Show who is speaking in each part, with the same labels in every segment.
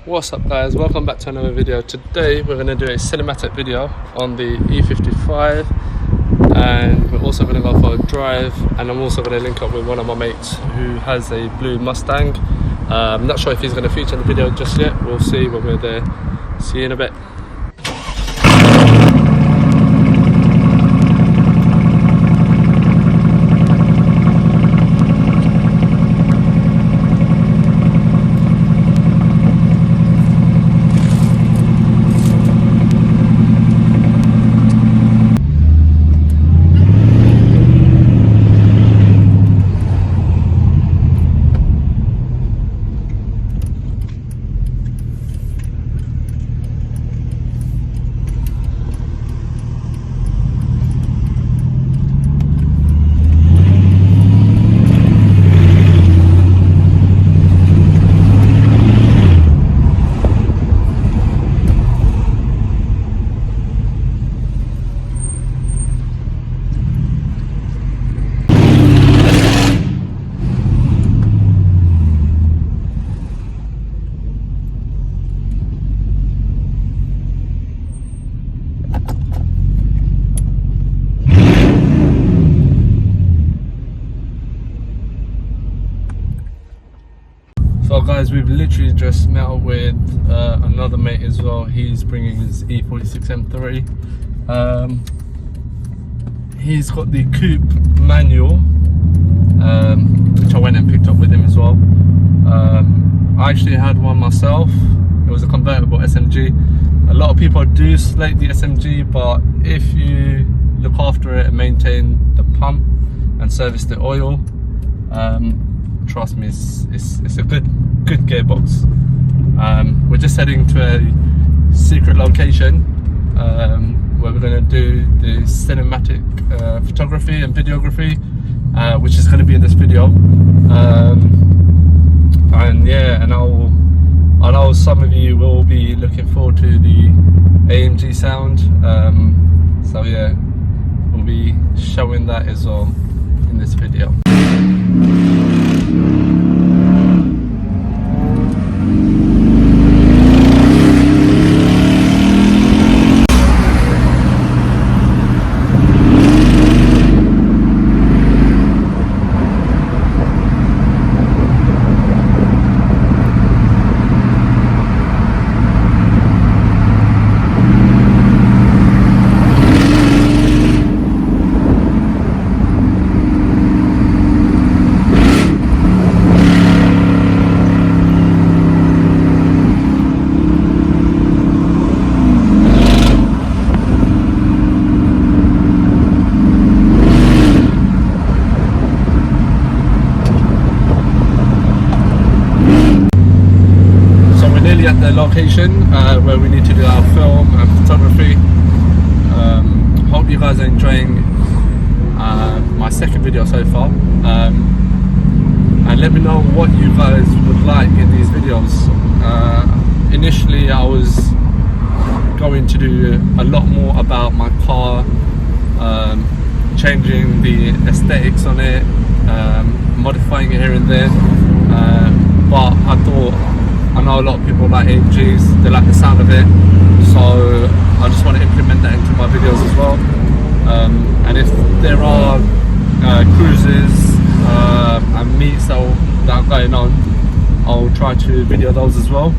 Speaker 1: What's up guys, welcome back to another video. Today we're going to do a cinematic video on the E55 and we're also going to go for a drive, and I'm also going to link up with one of my mates who has a blue Mustang. I'm not sure if he's going to feature in the video just yet, we'll see when we're there. See you in a bit. So guys, we've literally just met up with another mate as well. He's bringing his E56 M3. He's got the coupe manual, which I went and picked up with him as well. I actually had one myself. It was a convertible SMG. A lot of people do slate the SMG, but if you look after it and maintain the pump and service the oil, trust me, it's a good gearbox. We're just heading to a secret location where we're going to do the cinematic photography and videography, which is going to be in this video. And yeah, and I know some of you will be looking forward to the AMG sound. So yeah, we'll be showing that as well in this video. At the location where we need to do our film and photography. Hope you guys are enjoying my second video so far, and let me know what you guys would like in these videos. Initially I was going to do a lot more about my car, changing the aesthetics on it, modifying it here and there, but I thought, I know a lot of people like AMGs, they like the sound of it, so I just want to implement that into my videos as well. And if there are cruises and meets that are going on, I'll try to video those as well.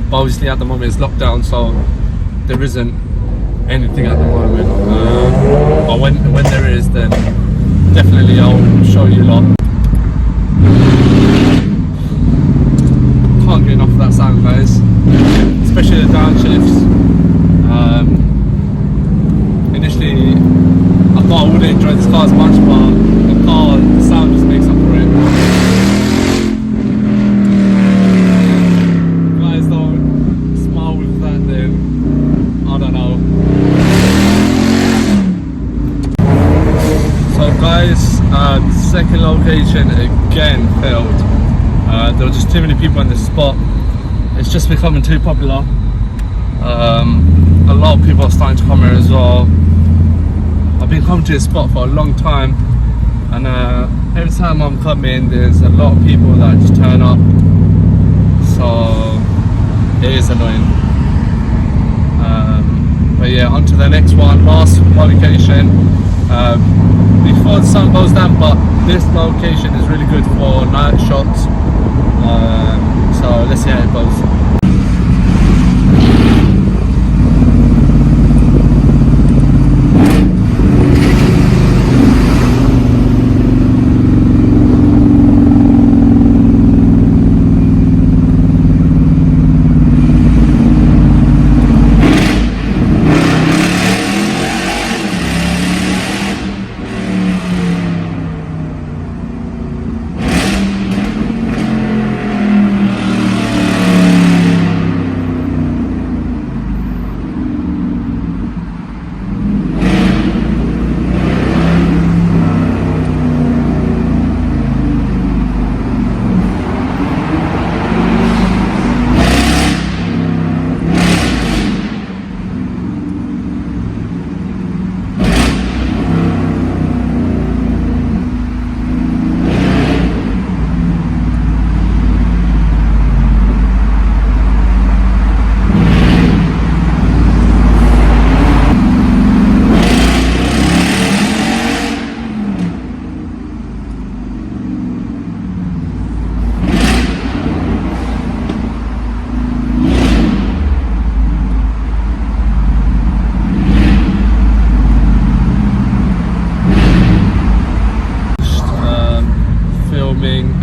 Speaker 1: But obviously at the moment it's lockdown, so there isn't anything at the moment. But when there is, then definitely I'll show you a lot. Can't get enough of that sound, guys, especially the downshifts. Initially I thought I wouldn't enjoy this car as much, but the sound just makes up for it. If you guys don't smile with that, then I don't know. So guys, second location again failed. There were just too many people in this spot. It's just becoming too popular. A lot of people are starting to come here as well. I've been coming to this spot for a long time, and every time I'm coming there's a lot of people that just turn up. So it is annoying. But yeah, on to the next one, last location. Before the sun goes down, but this location is really good for night shots. So let's see how it goes.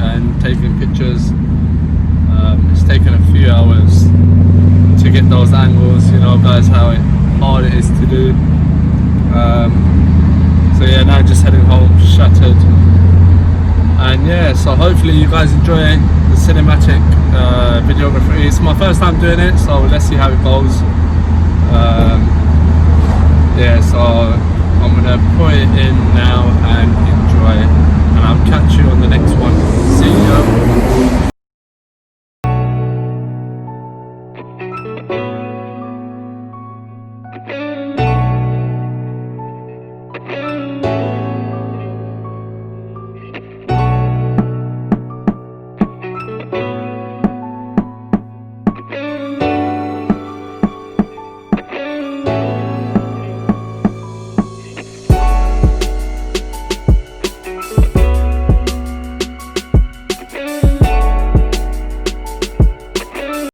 Speaker 1: And taking pictures. It's taken a few hours to get those angles, you know guys how hard it is to do. So yeah, now just heading home, shattered. And yeah, so hopefully you guys enjoy the cinematic videography. It's my first time doing it, so let's see how it goes. Yeah, so I'm gonna put it in now and enjoy, and I'll catch you on the next one.